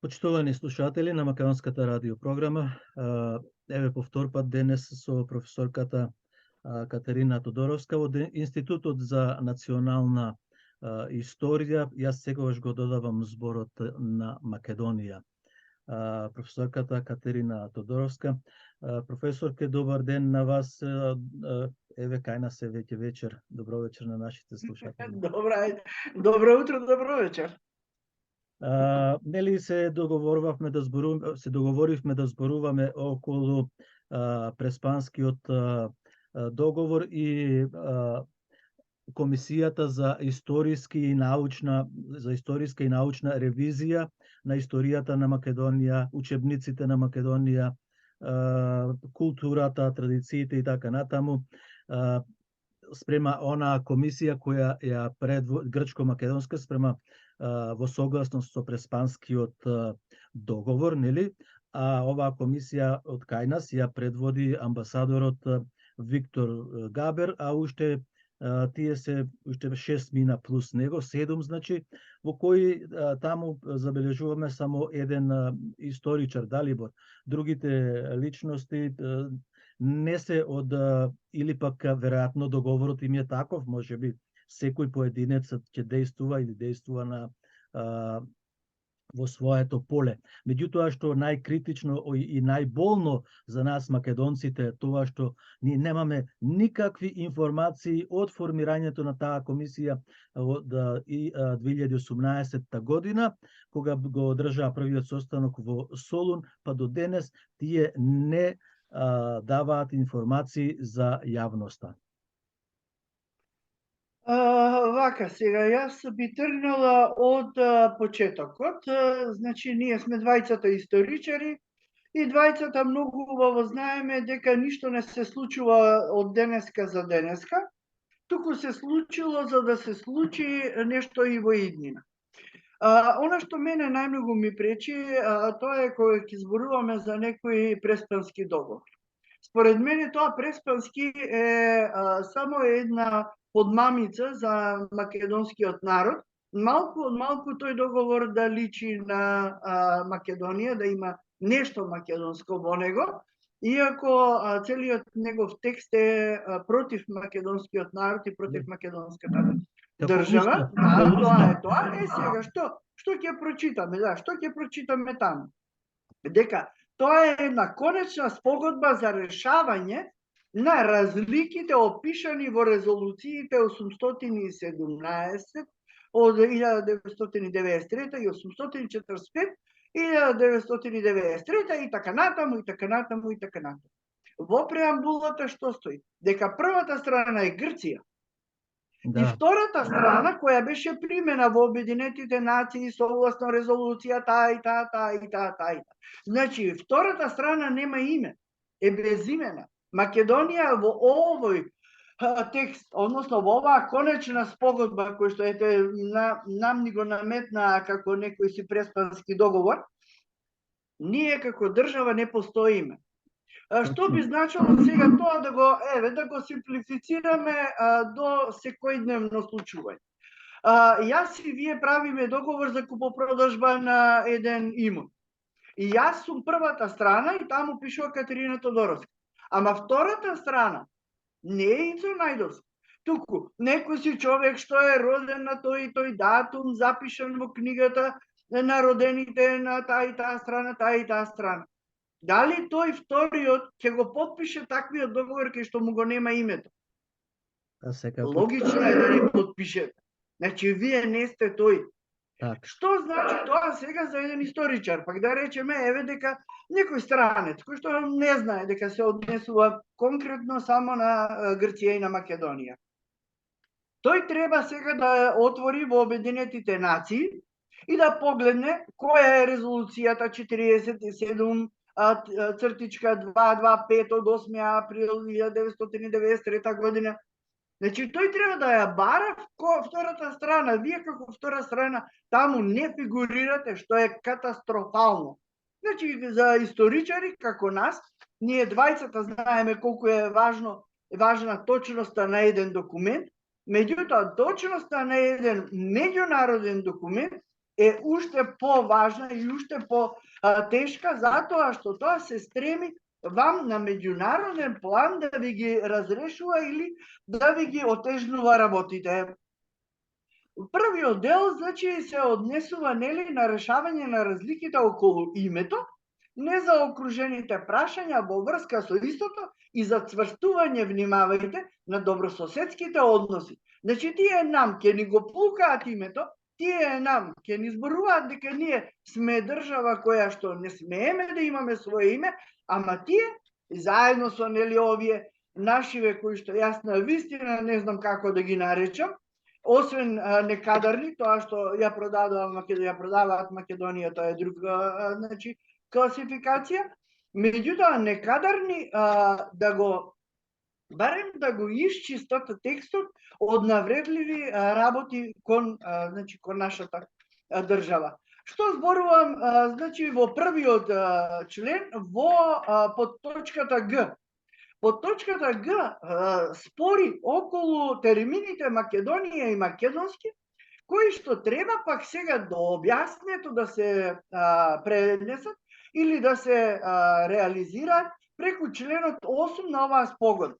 Почитувани слушатели на Македонската радио програма, еве по втор пат денес со професорката Катерина Тодоровска од Институтот за национална историја. Јас секогаш го додавам зборот на Македонија. Професорката Катерина Тодоровска. Професорке, добар ден на вас. Еве кај нас е веќе вечер. Добро вечер на нашите слушатели. Добро утро, добро вечер. Нели се договоривме да зборуваме околу Преспанскиот договор и Комисијата за историска и научна ревизија на историјата на Македонија, учебниците на Македонија, културата, традициите и така натаму, спрема онаа комисија која ја грчко-македонска спрема во согласност со Преспанскиот договор, нели? А оваа комисија од кај нас ја предводи амбасадорот Виктор Габер, а уште тие се уште 6 мина плюс него, 7 значи, во кои таму забележуваме само еден историчар, Далибор. Другите личности не се од, или пак веројатно договорот им е таков, можеби секој поединец ќе действува во своето поле. Меѓутоа, што најкритично и најболно за нас македонците е тоа што ние немаме никакви информации од формирањето на таа комисија од 2018 година, кога го одржаа првиот состанок во Солун, па до денес тие не даваат информации за јавноста. Вака, сега, јас би тргнала од почетокот. Значи, ние сме двајцата историчари и двајцата многу убаво знаеме дека ништо не се случува од денеска за денеска, туку се случило за да се случи нешто и во иднина. Она што мене најмногу ми пречи, тоа е кога ќе зборуваме за некој Преспански договор. Според мене тоа Преспански е само една подмамица за македонскиот народ. Малку тој договор да личи на Македонија, да има нешто македонско во него, иако целиот негов текст е против македонскиот народ и против македонската држава. Тоа е тоа. Сега, што ќе прочитаме? Што ќе прочитаме таму? Дека тоа е една конечна спогодба за решавање на разликите опишани во резолуциите 817 од 1993 и 845, 1993 и така натаму, и така натаму, и така натаму. Во преамбулата што стои? Дека првата страна е Грција. Да. И втората страна, која беше примена во Обединетите нации согласно резолуција таа и таа. Значи, втората страна нема име, е безимена. Македонија во овој текст, односно во оваа конечна спогодба, кој што нам ни го наметна како некој си Преспански договор, ние како држава не постоиме. Што би значило сега тоа да го симплифицираме до секојдневно случување. Јас и вие правиме договор за купопродажба на еден имот. И јас сум првата страна и таму пишува Катерина Тодоровска. Ама втората страна не е Ицо Најдовски. Туку некој си човек што е роден на тој и тој датум, запишан во книгата на родените на таа и таа страна. Дали тој вториот ќе го потпише таквиот договор кај што му го нема името? Логично е да не потпишете. Значи, вие не сте тој. Так. Што значи тоа сега за еден историчар? Пак да речеме, еве дека некој странец, кој што не знае дека се однесува конкретно само на Грција и на Македонија. Тој треба сега да отвори во Обединетите нации и да погледне која е резолуцијата 47 цртичка 225 од 8 април 1993 година. Значи, тој треба да ја бара втората страна. Вие како втора страна таму не фигурирате, што е катастрофално. Значи, за историчари како нас, ние двајцата знаеме колку е важна точноста на еден документ, меѓутоа точноста на еден меѓународен документ е уште поважна и уште по-тешка, затоа што тоа се стреми вам на меѓународен план да ви ги разрешува или да ви ги отежнува работите. Првиот дел, значи, се однесува нели на решавање на разликите околу името, незаокружените прашања во врска со истото и зацврстување, внимавајте, на добрососедските односи. Значи, тие нам ќе ни го пукаат името, тие нам ќе ни зборуваат дека ние сме држава која што не смееме да имаме свое име, ама тие заедно со нели овие нашиве кои што јас на вистина не знам како да ги наречам, освен некадарни, тоа што ја продаваат Македонија, тоа е друга значи класификација. Меѓутоа некадарни барем да го исчистат текстот од навредливи работи кон нашата држава. Што зборувам, значи во првиот член во подточката Г. Подточката Г спори околу термините Македонија и македонски, кои што треба пак сега до објаснето да се пренесат или да се реализираат преку членот 8 на оваа спогодба.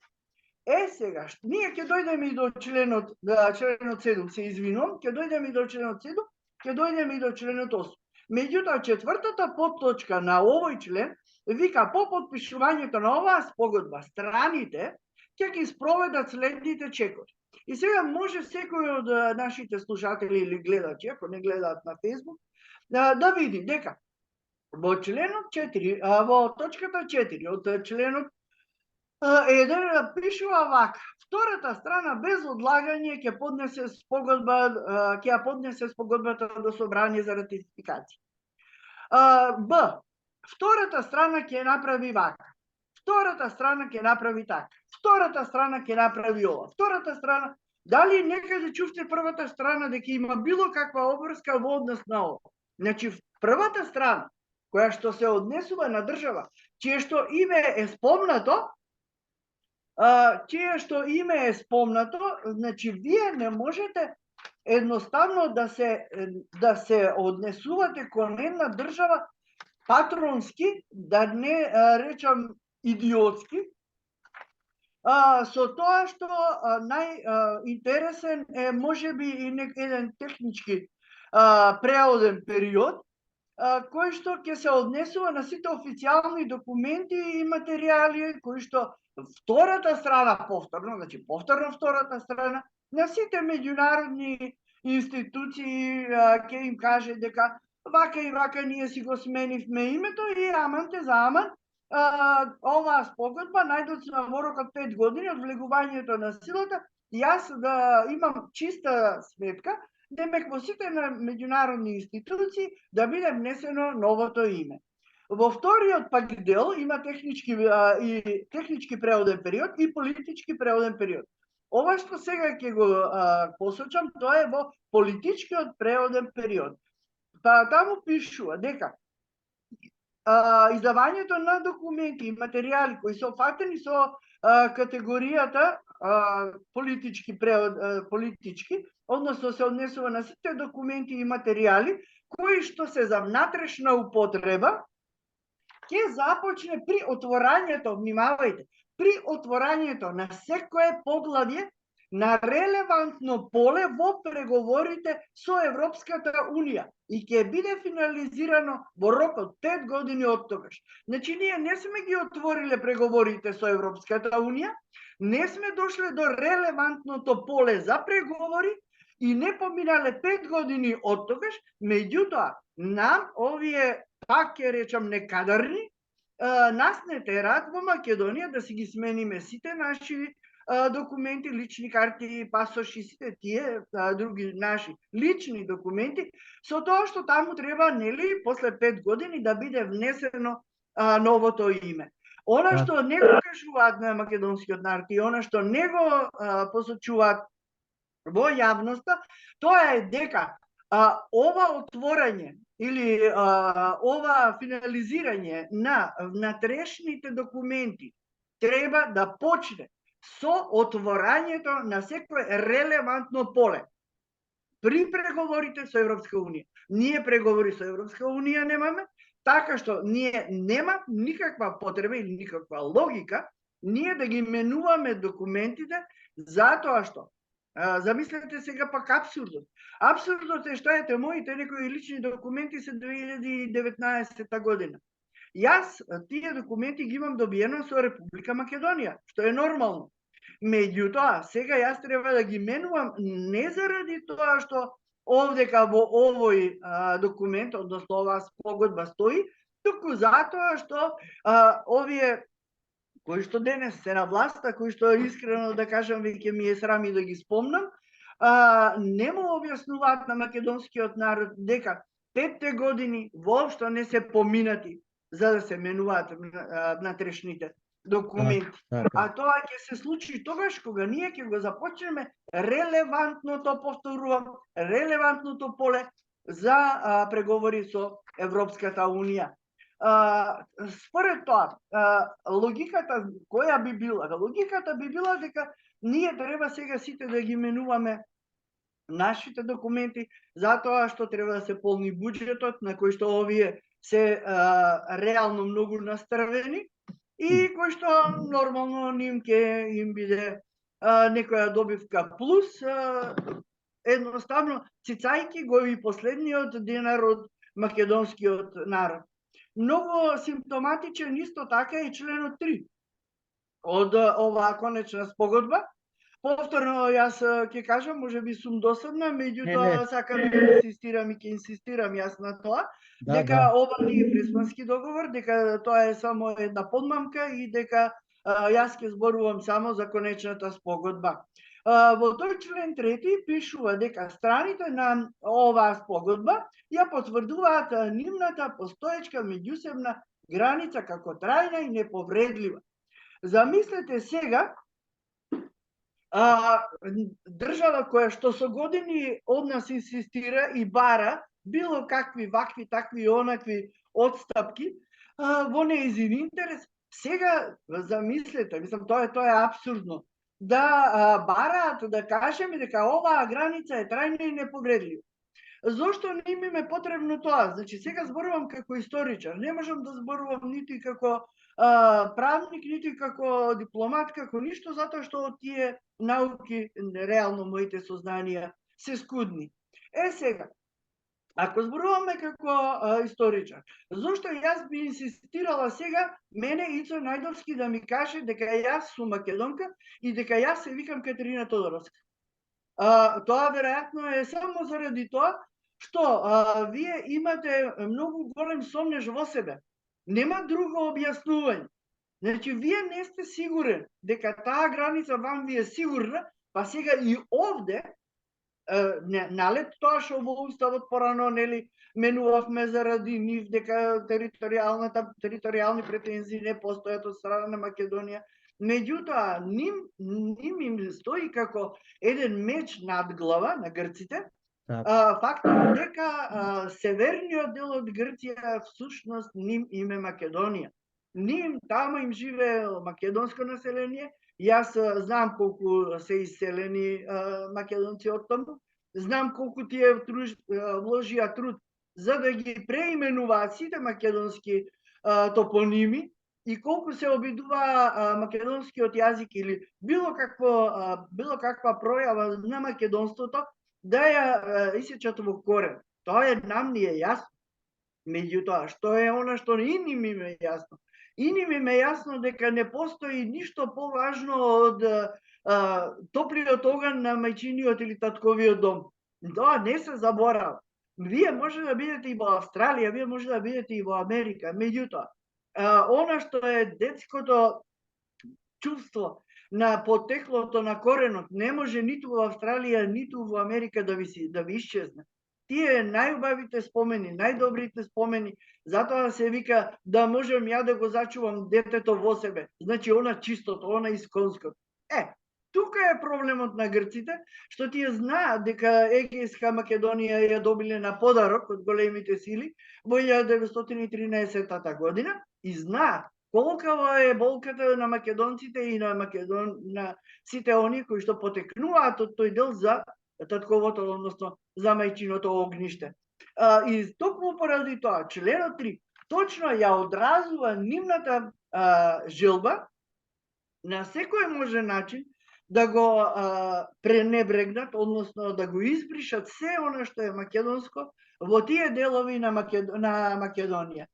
Сега, ние ќе дојдеме и до членот 7, се извинувам, ќе дојдеме и до членот 7, ќе дојдеме и до членот 8. Меѓутоа, четвртата подточка на овој член вика, по подпишувањето на оваа спогодба, страните ќе ги спроведат следните чекори. И сега може секој од нашите слушатели или гледачи, ако не гледаат на Facebook, да види дека во членот 4, во точката 4 од членот 1 пишува вака: втората страна без одлагање ќе поднесе спогодбата до собрание за ратификација. Б. Втората страна ќе направи вака. Втората страна ќе направи така. Втората страна ќе направи ова. Втората страна, дали некаде чувте првата страна дека има било каква обврска во однос на ова? Значи, првата страна, која што се однесува на држава, чие што име е спомнато, значи вие не можете едноставно да се однесувате кон една држава патронски, да не речам идиотски, со тоа што најинтересен е можеби и еден технички преоден период, кој што ќе се однесува на сите официјални документи и материјали кои што втората страна повторно, значи повторно втората страна, на сите меѓународни институции ќе им каже дека вака и вака ние си го сменивме името и аманте за аман, оваа спогодба најдоцна во рок од 5 години од влегувањето на силата, јас да имам чиста сметка, демек во сите меѓународни институции да биде внесено новото име. Во вториот пак дел има технички преводен период и политички преводен период. Ова што сега ќе го посочам, тоа е во политичкиот преводен период. Па таму пишува дека издавањето на документи и материјали кои се опфатени со категоријата политички, односно се однесува на сите документи и материјали кои што се за внатрешна употреба, ќе започне при отворањето, внимавајте, при отворањето на секое поглавје на релевантно поле во преговорите со Европската Унија и ќе биде финализирано во рок од 5 години од тогаш. Значи, ние не сме ги отвориле преговорите со Европската Унија, не сме дошле до релевантното поле за преговори и не поминале 5 години од тогаш, меѓутоа, нам овие, пак ќе речам некадарни, нас не терат во Македонија да си ги смениме сите наши документи, лични карти, пасоши, сите тие други наши лични документи, со тоа што таму треба, нели, после 5 години да биде внесено новото име. Она што не го кажуваат на македонскиот народ и она што не го посочуваат во јавноста, тоа е дека ова отворање или ова финализирање на внатрешните документи треба да почне со отворањето на секое релевантно поле. при преговорите со Европска унија. Ние преговори со Европска унија немаме, така што ние нема никаква потреба или никаква логика ние да ги менуваме документите затоа што замислете сега пак абсурдот. Абсурдот е што ете моите некои лични документи се 2019 година. Јас тие документи ги имам добиено со Република Македонија, што е нормално. Меѓутоа, сега јас треба да ги менувам не заради тоа што овдека во овој документ, односно оваа спогодба стои, туку затоа што овие кои што денес се на власта, кои што искрено да кажам веќе ми е срам и да ги спомнам, не му објаснуваат на македонскиот народ дека 5 години воопшто не се поминати за да се менуваат внатрешните документи. А тоа ќе се случи тогаш кога ние ќе го започнеме релевантното, повторувам, релевантното поле за преговори со Европската унија. Според тоа, логиката која би била? Логиката би била дека ние треба сега сите да ги менуваме нашите документи, затоа што треба да се полни буџетот на кој што овие се реално многу настрвени и кој што нормално ним ќе им биде некоја добивка плюс, едноставно цицајки го и последниот денар од македонскиот народ. Многу симптоматичен исто така и членот 3 од оваа конечна спогодба. Повторно јас ќе кажам, можеби сум досадна, меѓутоа сакам да инсистирам и ќе инсистирам јас на тоа, дека ова не е преспански договор, дека тоа е само една подмамка и дека јас ќе зборувам само за конечната спогодба. Во тој член 3 пишува дека страните на оваа спогодба ја потврдуваат нивната постоечка меѓусебна граница како трајна и неповредлива. Замислете сега држава која што со години од нас инсистира и бара било какви вакви, такви, онакви отстапки во нејзин интерес, сега замислете, мислам тоа е апсурдно, да бараат да кажеме дека оваа граница е трајна и неповредлива. Зошто не им е потребно тоа? Значи сега зборувам како историчар, не можам да зборувам нити како правник, нити како дипломат, како ништо, затоа што од тие науки реално моите сознанија се скудни. Сега, ако зборуваме како историчар, зошто јас би инсистирала сега мене Ицо Најдовски да ми каже дека јас сум македонка и дека јас се викам Катерина Тодоровска? Тоа веројатно е само заради тоа што вие имате многу голем сомнеж во себе. Нема друго објаснување. Значи, вие не сте сигурен дека таа граница вам ви е сигурна, па сега и овде, налет тоа што во Уставот порано менувавме заради нив дека територијални претензии не постојат од страна на Македонија. Меѓутоа, ним им стои како еден меч над глава на грците, фактот дека северниот дел од Грција всушност ним име Македонија. Ним тамо им живее македонско население. Јас знам колку се иселени македонци од таму. Знам колку тие вложија труд за да ги преименуваат сите македонски топоними и колку се обидува македонскиот јазик или било каква пројава на македонството да ја исечат во корен. Тоа нам ни е јасно. Меѓутоа, што е она што и ним им е јасно? И ним им е јасно дека не постои ништо поважно од топлиот оган на мајчиниот или татковиот дом. Тоа не се заборава. Вие може да бидете и во Австралија, вие може да бидете и во Америка, меѓутоа, она што е детското чувство на потеклото, на коренот, не може ниту во Австралија, ниту во Америка да ви исчезне. Тие најубавите спомени, најдобрите спомени, затоа се вика да можам ја да го зачувам детето во себе. Значи, она чистото, она исконското. Тука е проблемот на грците, што тие знаат дека Егејска Македонија ја добиле на подарок од големите сили во 1913 година и знаат колкава е болката на македонците и на сите оние кои што потекнуваат од тој дел за татковото, односно за мајчиното огниште. И токму поради тоа, членот 3 точно ја одразува нивната желба на секој може начин да го пренебрегнат, односно да го избришат се она што е македонско во тие делови на Македонија.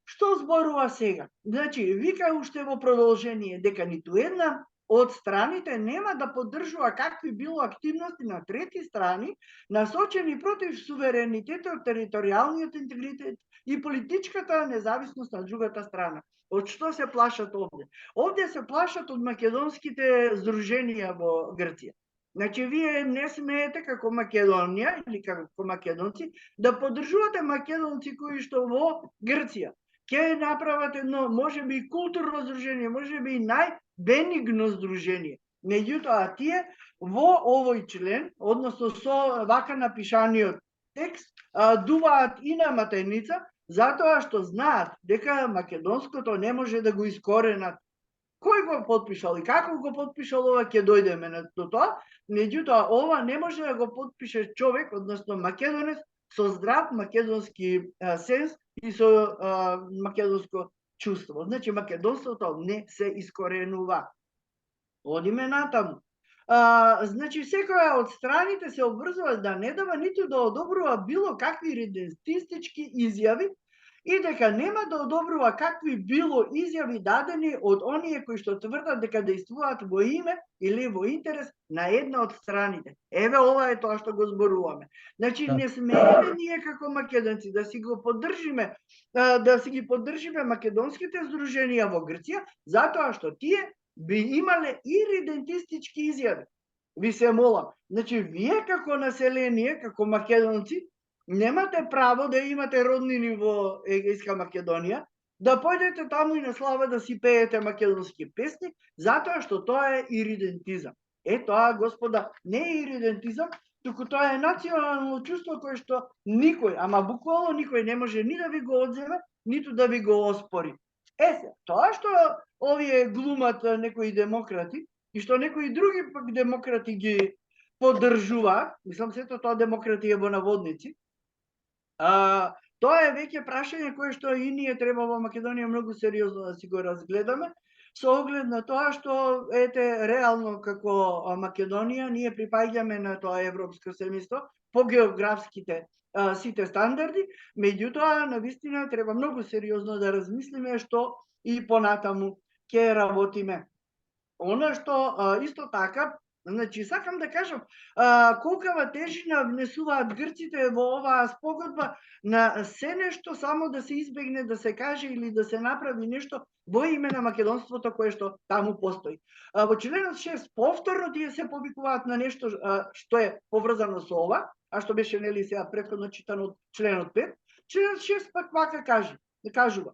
Што зборува сега? Значи, вика уште во продолжение дека ниту една од страните нема да поддржува какви било активности на трети страни насочени против суверенитетот, територијалниот интегритет и политичката независност на другата страна. Од што се плашат овде? Овде се плашат од македонските здруженија во Грција. Значи, вие не смеете како Македонија или како македонци да поддржувате македонци кои што во Грција ќе направат едно, можеби културно здружение, можеби и најбенигно здружение. Меѓутоа, тие во овој член, односно со вака напишаниот текст, дуваат и на матерница, затоа што знаат дека македонското не може да го искоренат. Кој го подпишал и како го подпишал, ова ќе дојдеме на тоа, меѓутоа ова не може да го подпише човек, односно македонец, со здрав македонски сенс и со македонско чувство. Значи, македонството не се искоренува. Одиме натаму. Значи, секоја од страните се обврзува да не дава ниту да одобрува било какви редентистички изјави и дека нема да одобрува какви било изјави дадени од оние кои што тврдат дека действуваат во име или во интерес на една од страните. Еве, ова е тоа што го зборуваме. Значи, не смееме ние како македонци да си го поддржиме, да си ги поддржиме македонските здруженија во Грција, затоа што тие би имале и редентистички изјави. Ви се молам. Значи, вие како население, како македонци, немате право да имате роднини во Егејска Македонија, да појдете таму и на слава да си пеете македонски песни, затоа што тоа е иридентизам. Тоа, господа, не е иридентизам, туку тоа е национално чувство кое што никој, ама буквално никој не може ни да ви го одземе, ниту да ви го оспори. Тоа што овие глумат некои демократи и што некои други пак демократи ги поддржуваат, мислам сето тоа демократи е во наводници, тоа е веќе прашање кое што и ние треба во Македонија многу сериозно да си го разгледаме, со оглед на тоа што, реално како Македонија, ние припаѓаме на тоа европско семејство по географските сите стандарди, меѓутоа, навистина, треба многу сериозно да размислиме што и понатаму ќе работиме. Она што исто така, значи, сакам да кажам, колкава тежина внесуваат грците во оваа спогодба на се нешто само да се избегне да се каже или да се направи нешто во име на македонството кое што таму постои. Во членот 6 повторно тие се повикуваат на нешто што е поврзано со ова, а што беше нели сега претходно читано од членот 5. Членот 6 пак вака кажува: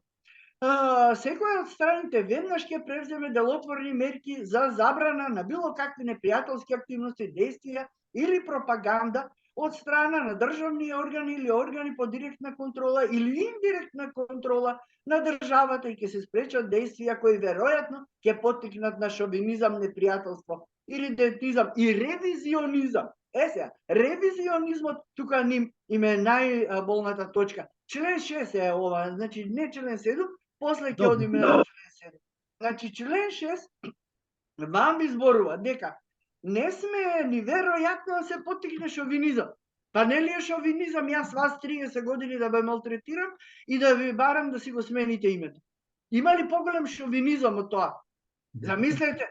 секоја од страните веднаш ќе превземе делотворни мерки за забрана на било какви непријателски активности, действија или пропаганда од страна на државни органи или органи по директна контрола или индиректна контрола на државата и ќе се спречат действија кои веројатно ќе поттикнат на шовинизам, непријателство, иридентизам и ревизионизам. Сега, ревизионизмот тука им е најболната точка. Член 6 е ова, значи не член 7, после ќе одиме на член 7. Значи, член 6 вам изборува дека не смее ни веројатно да се поттикне шовинизам. Па нели е шовинизам јас вас 30 години да ве малтретирам и да ви барам да си го смените името? Има ли поголем шовинизам од тоа? Замислете,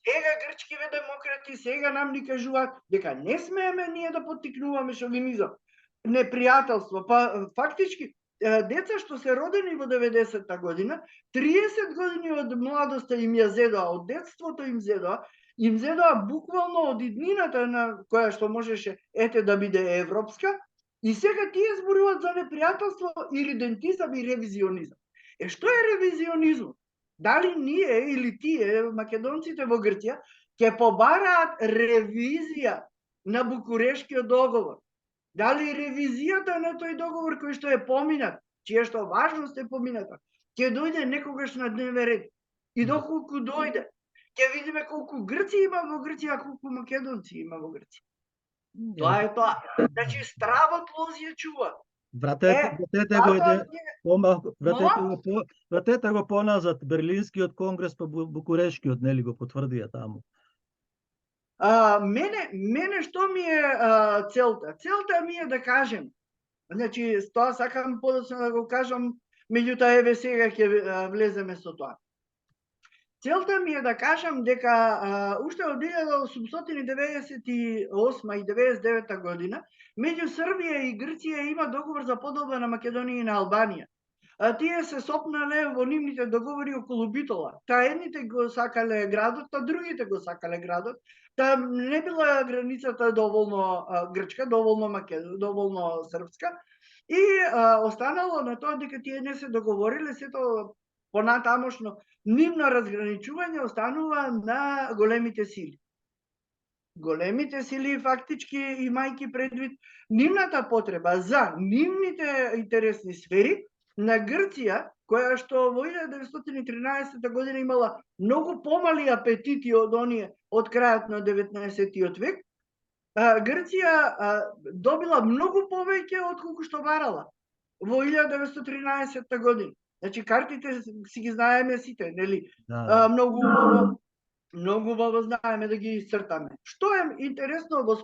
сега грчкиве демократи сега нам ни кажуваат дека не смееме ние да поттикнуваме шовинизам, непријателство. Па фактички деца што се родени во 90-та година, 30 години од младоста им ја зедоа, од детството им зедоа буквално од иднината на која што можеше да биде европска, и сега тие зборуваат за непријателство, иридентизам и ревизионизам. Што е ревизионизм? Дали ние или тие, македонците во Грција, ќе побараат ревизија на Букурешкиот договор? Дали ревизијата на тој договор кој што е поминат, чија што важност е помината, ќе дојде некогаш на дневен ред? И доколку дојде, ќе видиме колку Грци има во Грција, а колку македонци има во Грција. Тоа е тоа. Значи, стравот лози ја чува. Вратете го помалку, вратете го поназад, Берлинскиот конгрес па Букурешкиот, нели го потврдија таму. Мене што ми е целта? Целта ми е да кажем, значи, тоа сакам подоцна да го кажам, меѓутоа еве сега ќе влеземе со тоа. Целта ми е да кажам дека уште од 1898 и 99 година меѓу Србија и Грција има договор за поделба на Македонија и на Албанија. Тие се сопнале во нивните договори околу Битола. Едните го сакале градот, другите го сакале градот. Не била границата доволно грчка, доволно српска и останало на тоа дека тие не се договориле, сето понатамошно нивно разграничување останува на големите сили. Големите сили фактички, имајќи предвид нивната потреба за нивните интересни сфери, на Грција, која што во 1913 година имала многу помали апетити од оние од крајот на 19 век, Грција добила многу повеќе од колку што барала во 1913 година. Значи, картите си ги знаеме сите, нели? Многу убаво знаеме да ги исцртаме. Што е интересно во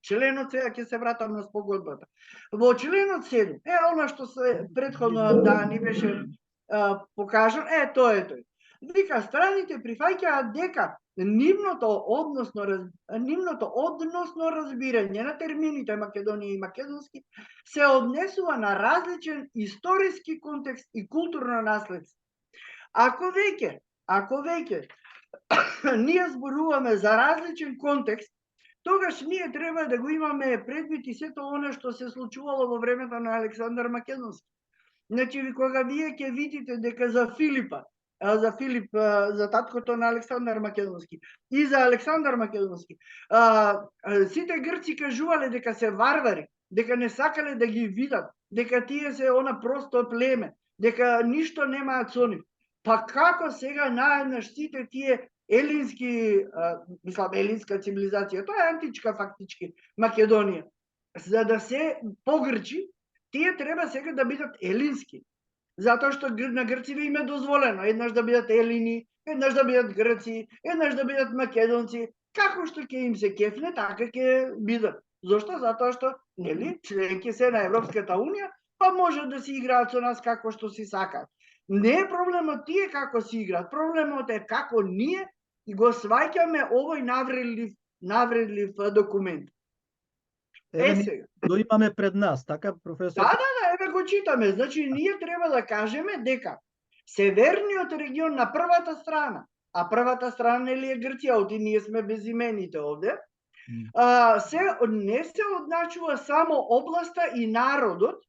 членот, сега ќе се вратам на спогодбата. Во членот 7, она што се претходно ни беше покажано, тоа е тој. Вика, страните прифаќаат дека нивното односно разбирање на термините македонија и македонски се однесува на различен историски контекст и културно наследство. Ако веќе ние зборуваме за различен контекст, тогаш ние треба да го имаме предвид и сето оно што се случувало во времето на Александар Македонски. Значи, кога вие ќе видите дека за Филип, за таткото на Александар Македонски и за Александар Македонски, сите грци кажувале дека се варвари, дека не сакале да ги видат, дека тие се она просто племе, дека ништо немаат со нив. Па како сега наеднаш сите тие елинска цивилизација, тоа е античка фактички Македонија, за да се погрчи, тие треба сега да бидат елински. Затоа што на грците им е дозволено еднаш да бидат елини, еднаш да бидат грци, еднаш да бидат македонци, како што ќе им се кефне, така ќе бидат. Зошто? Затоа што, нели, членки се на Европската унија, па може да си играат со нас како што си сакаат. Не е проблемот тие како си играат, проблемот е како ние и го сваќаме овој навредлив документ. Сега. Го имаме пред нас, така, професор? Да, еве го читаме. Значи, ние треба да кажеме дека северниот регион на првата страна, а првата страна нели е Грција, оти ние сме без имените овде, не се одначува само областа и народот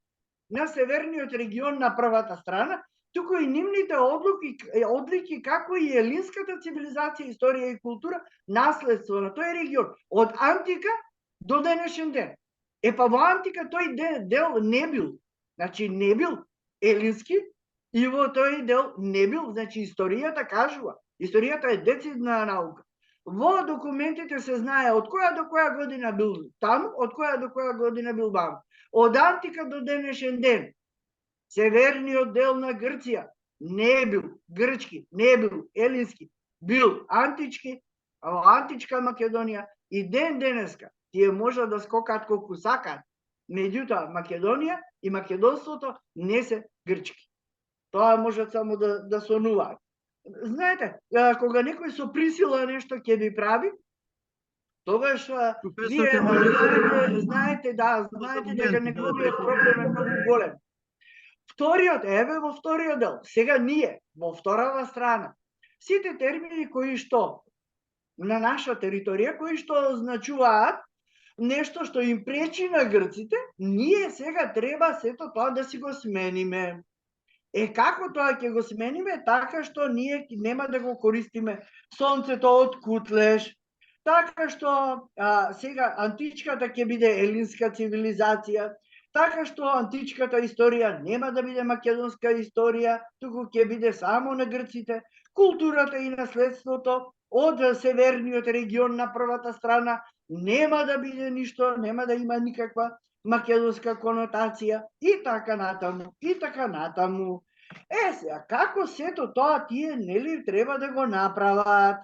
на северниот регион на првата страна, туку и нивните одлики како и елинската цивилизација, историја и култура, наследство на тој регион од антика до денешен ден. Па во антика тој дел не бил, значи не бил елински и во тој дел не бил, значи историјата кажува, историјата е децидна наука. Во документите се знае од која до која година бил таму, од која до која година бил ваму. Од антика до денешен ден северниот дел на Грција не бил грчки, не бил елински, бил антички, античка Македонија и ден денеска тие може да скокат колку сакаат, меѓутоа Македонија и македонството не се грчки. Тоа може само да сонуваат. Знаете, кога некој со присила нешто ќе ви прави, тогаш вие знаете дека неговиот проблем е многу голем. Во вториот дел, сега ние, во вторава страна, сите термини кои што на наша територија, кои што означуваат нешто што им пречи на грците, ние сега треба сето тоа да си го смениме. Како тоа ќе го смениме? Така што ние нема да го користиме сонцето од Кутлеш, така што сега античката ќе биде елинска цивилизација, така што античката историја нема да биде македонска историја, туку ќе биде само на грците, културата и наследството од северниот регион на првата страна нема да биде ништо, нема да има никаква македонска конотација и така натаму, и така натаму. Сега, како сето тоа тие нели треба да го направат?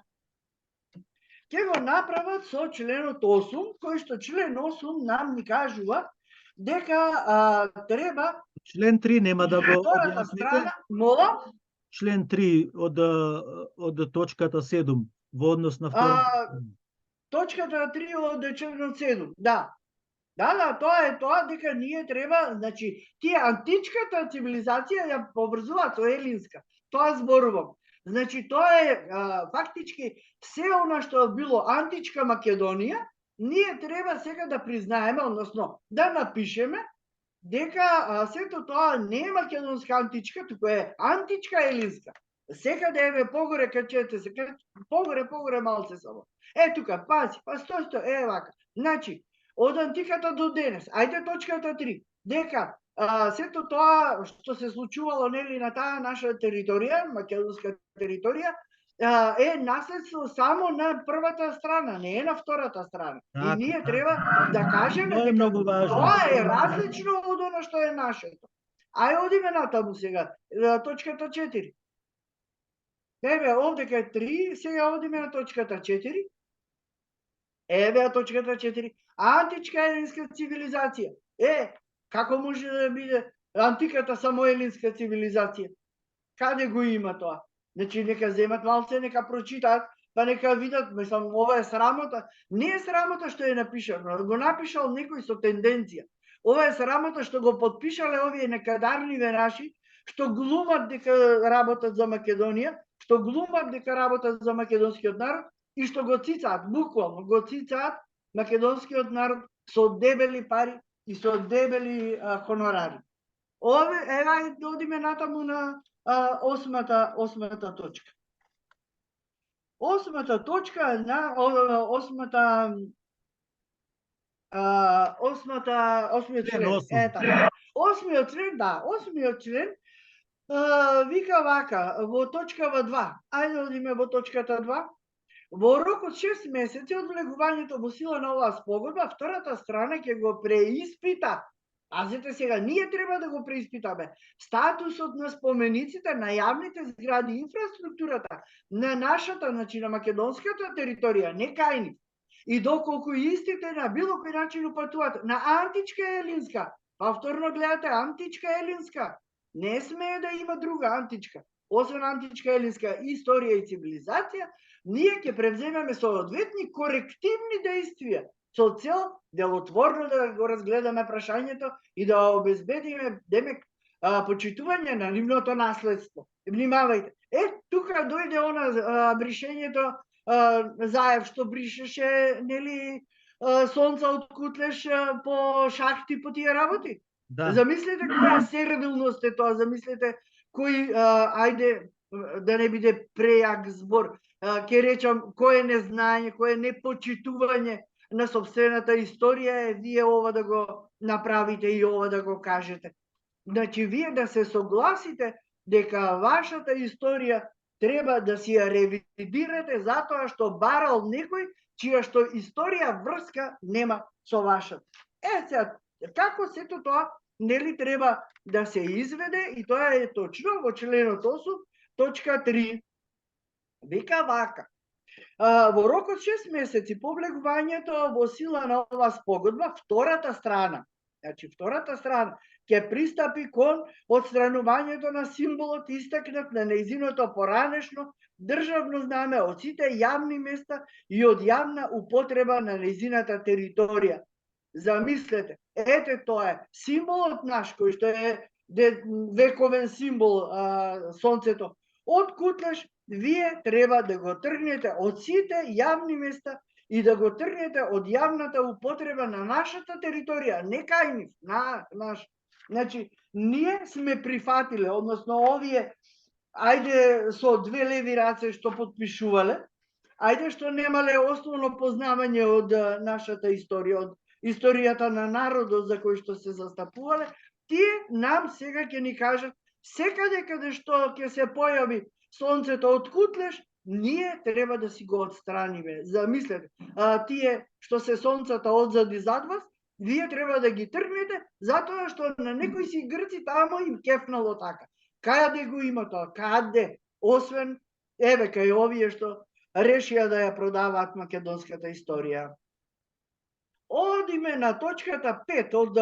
Ќе го направат со членот 8, кој што член 8 нам ни кажува дека треба Член 3 нема да го втората објасните? страна, мола, Член 3 од точката 7 во однос на втората. точката 3 од членот 7, да. Да, тоа е тоа дека ние треба, значи, тие античката цивилизација ја поврзуваат со елинска. Тоа зборувам. Значи, тоа е фактички се она што било античка Македонија, ние треба сега да признаеме, односно да напишеме дека сето тоа не е македонска античка, туку е античка елинска. Секаде еве погоре качете се, погоре малце само. Тука, пази, па сто, вака. Значи, од антиката до денес, ајде точката 3, дека сето тоа што се случувало нели на таа наша територија, македонска територија, е наследство само на првата страна, не е на втората страна. И ние треба да кажеме дека тоа е различно од оно што е нашето. Ај одиме натаму сега, точката 4. Еве, овдека е 3, сега одиме на точката 4. Еве точката 4. Античка елинска цивилизација. Како може да биде антиката само елинска цивилизација? Каде го има тоа? Значи, нека земат малце, нека прочитаат, па нека видат, мислам, ова е срамота. Не е срамота што е напишано, го напишал некој со тенденција. Ова е срамота што го подпишале овие некадарливе наши, што глумат дека работат за Македонија, што глумат дека работат за македонскиот народ и што го цицаат, буквално го цицаат македонскиот народ со дебели пари и со дебели хонорари. Еве, одиме натаму на осмата точка. Осмата точка на осмиот член. Осмиот член, да, осмиот член вика вака, во точкава 2. Ајде одиме во точката 2. Во рок од 6 месеци од влегувањето во сила на оваа спогодба, втората страна ќе го преиспита. Пазете сега, ние треба да го преиспитаме статусот на спомениците на јавните згради, инфраструктурата на нашата, значи на македонската територија, не кај нив. И доколку истите на било кој начин упатуваат на античка елинска, повторно гледате античка елинска, не смее да има друга античка, освен античка елинска историја и цивилизација, ние ќе превземеме соодветни корективни действија со цел делотворно да го разгледаме прашањето и да обезбедиме демек почитување на нивното наследство. Внимавајте. Тука дојде она бришењето Заев што бришеше нели сонца од кутлеш по шахти по тие работи. Да. Замислете која сервилност е тоа, замислете кој ајде да не биде прејак збор, ќе речам кое незнање, кое непочитување на собствената историја е вие ова да го направите и ова да го кажете. Значи, вие да се согласите дека вашата историја треба да си ја ревидирате затоа што барал некој чија што историја врска нема со вашата. Сега, како сето тоа нели треба да се изведе и тоа е точно во членот 8, точка 3. Вика вака. Во рок од 6 месеци по влегувањето во сила на оваа спогодба, втората страна, значи втората страна, ќе пристапи кон отстранувањето на символот истакнат на нејзиното поранешно државно знаме од сите јавни места и од јавна употреба на нејзината територија. Замислете, тоа е символот наш кој што е вековен символ сонцето. Од Кутлеш вие треба да го тргнете од сите јавни места и да го тргнете од јавната употреба на нашата територија, не кај нив, наш. Значи, ние сме прифатиле, односно овие, ајде со две леви раце што подпишувале, ајде што немале основно познавање од нашата историја, од историјата на народот за кој што се застапувале, тие нам сега ќе ни кажат секаде каде што ќе се појави сонцето од Кутлеш, ние треба да си го отстраниме. Замислете, тие што се сонцата одзади зад вас, вие треба да ги тргнете, затоа што на некои си грци тамо им кефнало така. Каде го има тоа? Каде? Освен, еве, кај овие што решија да ја продаваат македонската историја. Одиме на точката 5 од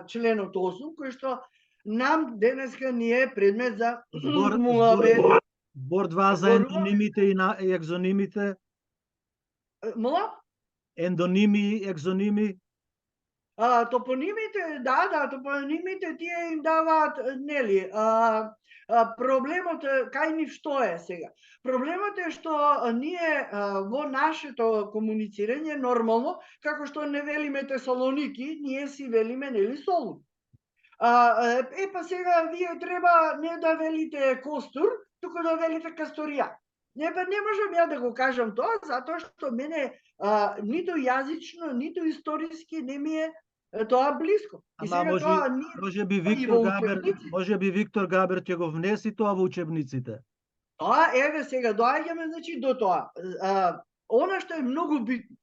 членот 8, кој што нам денеска ни е предмет за Збор 2 за ендонимите и екзонимите. Мола? Ендоними и екзоними. Топонимите, да, топонимите тие им даваат, нели, проблемот кај нив што е сега? Проблемот е што ние во нашето комуницирање нормално, како што не велиме Тесалоники, ние си велиме, нели, Солун. Па сега вие треба не да велите Костур, туку да велите Касторија. Не можам ја да го кажам тоа, затоа што мене ниту јазично, ниту историски не ми е тоа близко. И сега тоа може би Виктор Габер ќе го внеси тоа во учебниците. Еве сега доаѓаме, значи, до тоа. Она што е многу битно,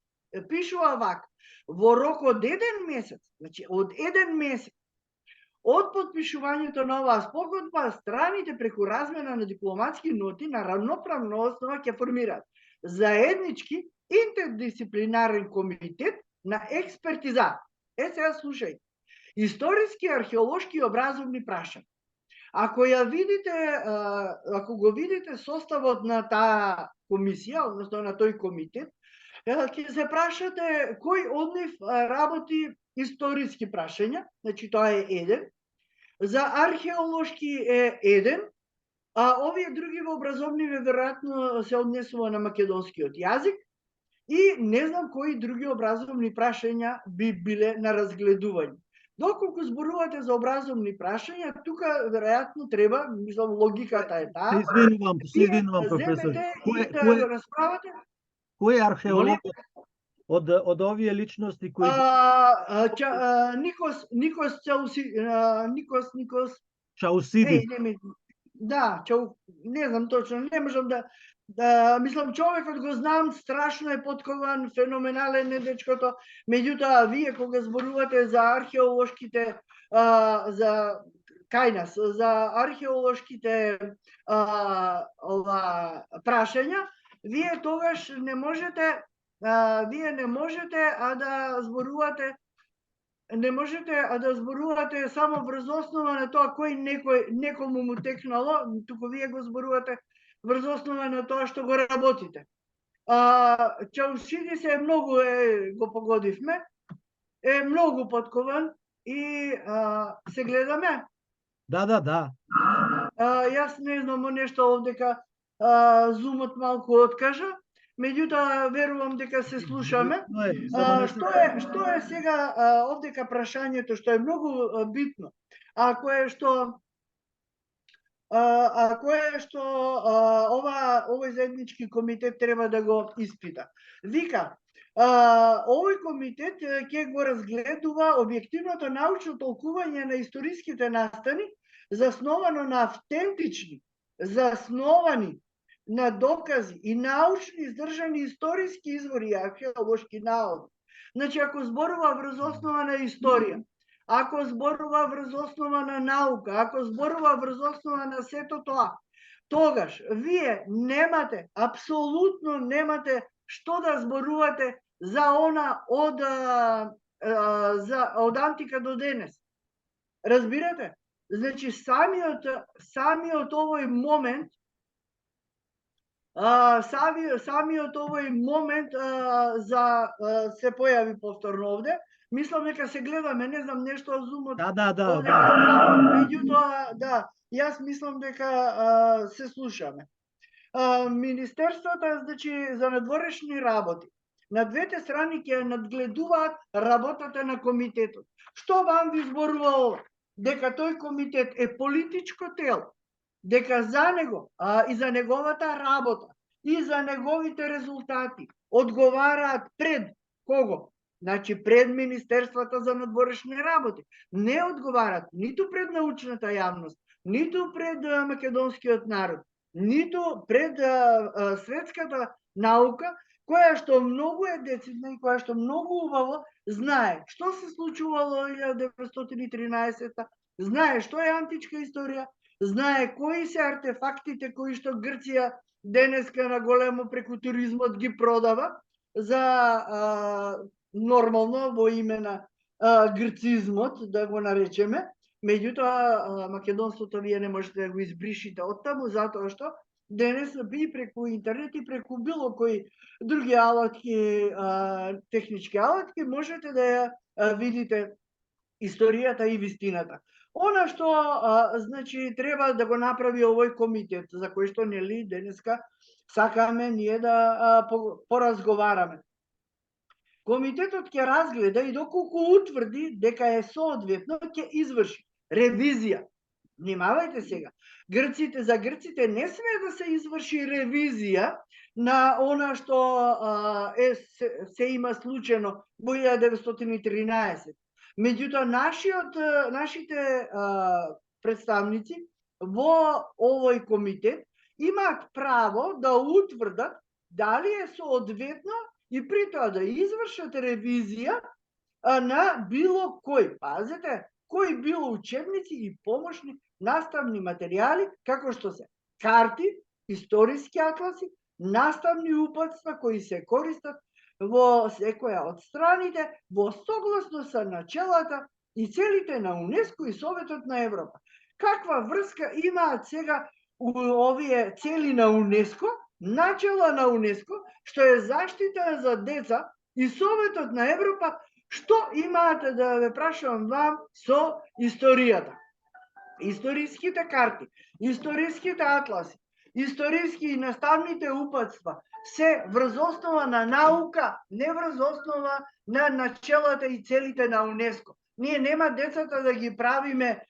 пишува вака: во рок од 1 месец, значи од 1 месец од потпишувањето на оваа спогодба, страните преку размена на дипломатски ноти на равноправна основа ќе формираат заеднички интердисциплинарен комитет на експертиза. Сега слушај. Историски, археолошки и образовни прашања. Ако го видите составот на таа комисија, односно на тој комитет, ќе се прашате кој од нив работи историски прашања, значи тоа е еден, за археолошки е еден, а овие други во образовни веројатно се однесува на македонскиот јазик и не знам кои други образовни прашања би биле на разгледување. Доколку зборувате за образовни прашања, тука веројатно треба, мислам, логиката е таа. Се извинувам, професор. Кој е археолог од овие личности кои Никос Чаусиди. Да, не знам точно, не можам мислам, човекот го знам, страшно е поткован, феноменален е дечкото, меѓутоа вие кога зборувате за археолошките за кај нас, за археолошките прашања, вие тогаш не можете да зборувате само врз основа на тоа кој некому му текнало, туку вие го зборувате врз основа на тоа што го работите. Чаусиди се многу го погодивме, е многу поткован и се гледаме. Да. Јас не знам нешто овдека зумот малку откажа, меѓутоа верувам дека се слушаме. Што е сега овдека прашањето што е многу битно, ако е што овој заеднички комитет треба да го испита. Вика, овој комитет ќе го разгледува објективното научно толкување на историските настани, засновано на автентични, засновани на докази и научно издржани историски извори и археолошки наоди. Значи, ако зборува врз основа на историја, ако зборува врз основа на наука, ако зборува врз основа на сето тоа, тогаш вие немате, апсолутно немате што да зборувате за она од антика до денес. Разбирате? Значи, самиот овој момент се појави повторно овде. Мислам дека се гледаме, не знам нешто зумот. Да. Меѓутоа, да, јас мислам дека се слушаме. Министерствата, значи, за надворешни работи на двете страни ќе надгледуваат работата на комитетот. Што вам ви зборува ова? Дека тој комитет е политичко тело, дека за него и за неговата работа и за неговите резултати одговараат пред кого? Значи пред Министерствата за надворешни работи. Не одговараат ниту пред научната јавност, ниту пред македонскиот народ, ниту пред светската наука, која што многу е децидна и која што многу убаво знае што се случувало 1913, знае што е античка историја, знае кои се артефактите кои што Грција денеска на големо преку туризмот ги продава за нормално во име на грцизмот, да го наречеме. Меѓутоа, македонството вие не можете да го избришите од таму, затоа што денес и преку интернет и преку било кои други алатки, технички алатки, можете да ја видите историјата и вистината. Она што значи треба да го направи овој комитет, за кој што нели денеска сакаме ние да поразговараме. Комитетот ќе разгледа и доколку утврди дека е соодветно, ќе изврши ревизија. Внимавајте сега. За грците не sme да се изврши ревизија на она што се има случено во 1913. Меѓутоа, нашите представници во овој комитет имаат право да утврдат дали е соодветно и при тоа да извршат ревизија на било кој, пазете, кои било учебници и помошни наставни материјали, како што се карти, историски атласи, наставни упатства кои се користат во секоја од страните, во согласно со начелата и целите на УНЕСКО и Советот на Европа. Каква врска имаат сега овие цели на УНЕСКО, начела на УНЕСКО, што е заштита за деца, и Советот на Европа, што имаате, да ве прашувам вам, со историјата? Историските карти, историските атласи, историски и наставните упатства се врз основа на наука, не врз основа на начелата и целите на УНЕСКО. Ние нема децата да ги правиме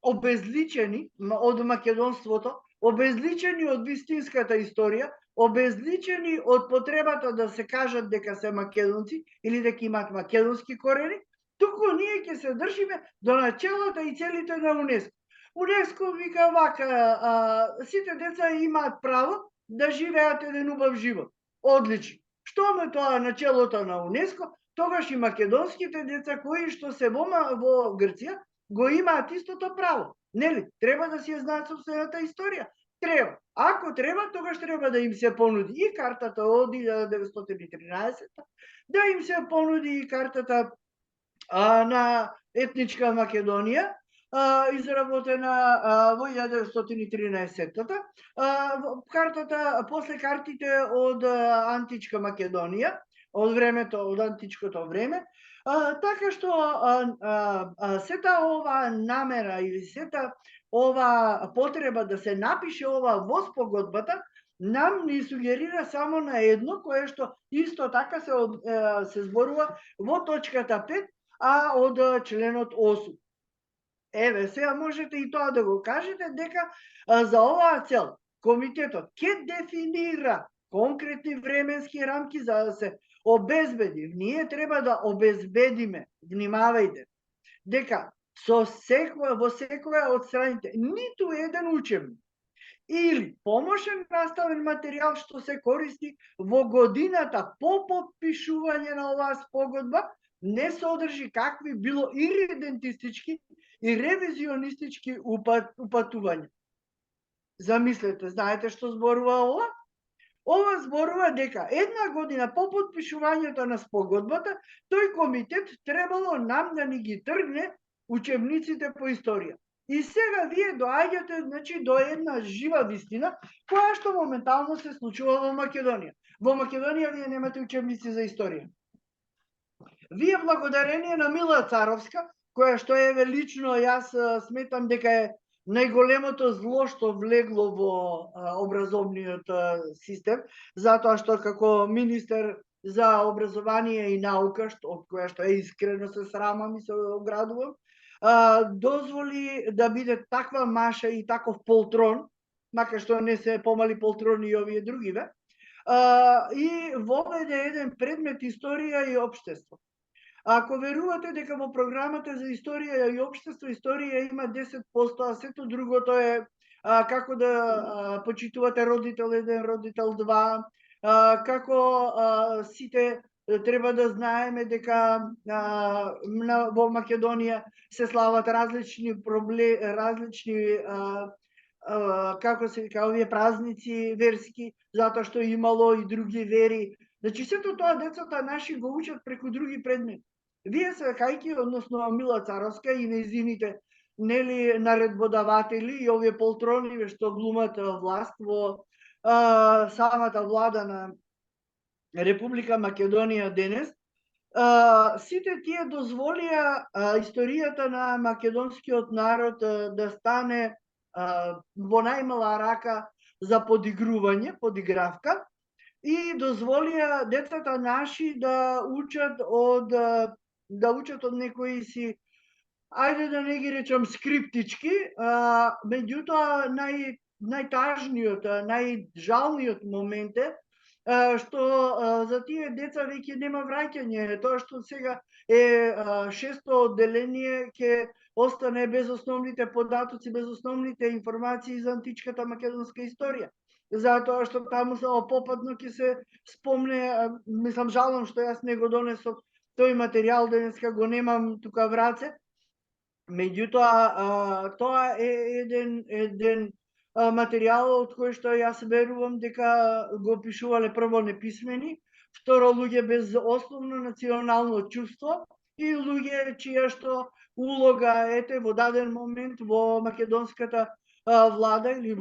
обезличени од македонството, обезличени од вистинската историја, обезличени од потребата да се кажат дека се македонци или дека имаат македонски корени, туку ние ќе се држиме до начелата и целите на УНЕСКО. УНЕСКО вика вака, сите деца имаат право да живеат еден убав живот. Одлично. Што ме тоа начелото на УНЕСКО, тогаш и македонските деца кои што се во Грција го имаат истото право. Нели? Треба да си ја знаат сопствената историја. Треба. Ако треба, тогаш треба да им се понуди и картата од 1913, да им се понуди и картата на етничка Македонија, изработена во 1913-та, картата, после картите од античка Македонија, од времето, од античкото време, така што сета ова намера или сета ова потреба да се напише ова во спогодбата, нам ни сугерира само на едно, кое што исто така се зборува во точката 5, од членот 8. Еве, сега можете и тоа да го кажете, дека за оваа цел комитетот ќе дефинира конкретни временски рамки за да се обезбеди. Ние треба да обезбедиме, внимавајте, дека во секоја од страните ниту еден учебник или помошен наставен материјал што се користи во годината по подпишување на оваа спогодба не содржи какви било иридентистички и ревизионистички упатувања. Замислете, знаете што зборува ова? Ова зборува дека една година по подпишувањето на спогодбата, тој комитет требало нам да ни ги тргне учебниците по историја. И сега вие доаѓате, значи, до една жива вистина, која што моментално се случува во Македонија. Во Македонија вие немате учебници за историја. Вие благодарение на Мила Царовска, која што е лично, јас сметам дека е најголемото зло што влегло во образовниот систем, затоа што како министер за образование и наука, од која што е искрено се срамам и се оградувам, дозволи да биде таква маша и таков полтрон, макар што не се помали полтрони и овие другиве, и воведе еден предмет историја и општество. Ако верувате дека во програмата за историја и општество, историја има 10%, а сето другото е како да почитувате родител 1, родител 2, како сите треба да знаеме дека во Македонија се слават различни различни како се вика овие празници верски, затоа што имало и други вери. Значи сето тоа децата наши го учат преку други предмети. Вие сакајќи, односно Мила Царовска и нејзините нели наредбодаватели и овие полтрони што глумат власт во самата влада на Република Македонија денес, сите тие дозволија историјата на македонскиот народ да стане во најмала рака за подигрување, подигравка, и дозволија децата наши да учат од некои си, ајде да не ги речам скриптички, меѓутоа најтажниот, најжалниот момент е што за тие деца веќе нема враќање. Тоа што сега е 6-то одделение ќе остане без основните податоци, без основните информации за античката македонска историја. Затоа што таму само попадно ќе се спомне, мислам, жалам што јас не го донесов тој материјал, денеска го немам тука в раце. Меѓутоа, тоа е еден материјал од кој што јас верувам дека го пишувале прво неписмени, второ луѓе без основно национално чувство и луѓе чија што улога ете во даден момент во македонската влада или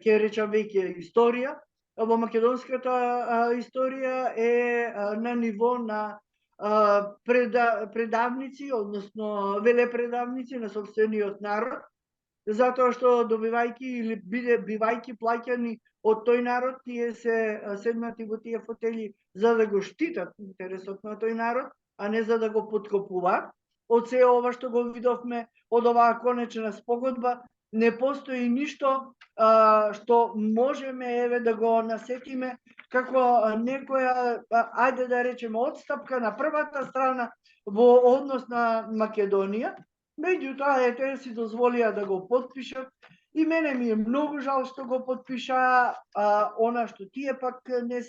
ќе речам веќе историја, во македонската историја е на ниво на предавници, односно велепредавници на сопствениот народ, затоа што добивајќи или бивајќи плаќани од тој народ, тие се седнати во тие фотели за да го штитат интересот на тој народ, а не за да го поткопуваат. Од се ова што го видовме, од оваа конечна спогодба, не постои ништо што можеме еве да го насетиме како некоја, ајде да речеме, одстапка на првата страна во однос на Македонија. Меѓутоа, ете, си дозволија да го потпишат и мене ми е многу жал што го потпишаа, она што тие пак не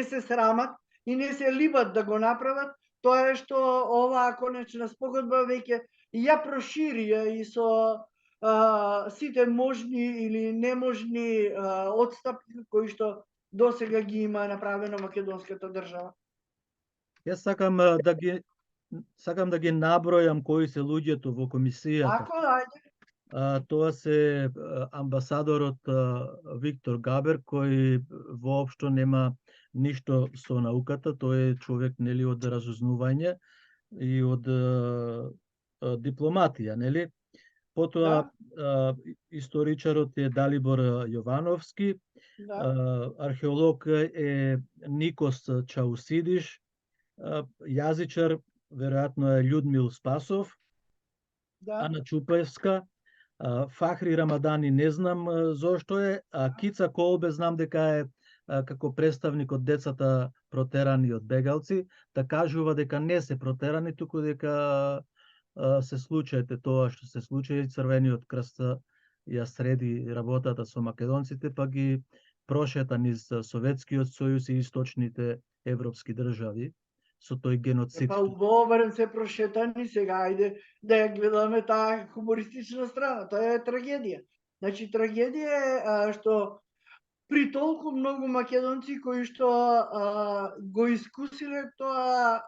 се срамат и не се либат да го направат, тоа е што оваа конечна спогодба веќе ја проширија и со сите можни или неможни одстапки кои што досега ги има направено македонската држава. Јас сакам да ги набројам кои се луѓето во комисијата. Ако, ајде. Тоа се амбасадорот Виктор Габер, кој воопшто нема ништо со науката, тој е човек нели од разузнување и од дипломатија, нели? Потоа историчарот е Далибор Јовановски, археолог е Никос Чаусидиш, јазичар веројатно е Људмил Спасов, Ана Чупевска, Фахри Рамадани не знам зошто е, а Кица Колбе знам дека е како представник од децата протерани од бегалци, да кажува дека не се протерани, туку дека се случаите тоа што се случи, Црвениот крст ја среди работата со македонците, па ги прошета низ Советскиот сојуз и источните европски држави со тој геноцид. Па убаво се прошетани, сега ајде да ја гледаме таа хумористична страна, тоа е трагедија. Значи трагедија е што при толку многу македонци кои што го искусиле тоа,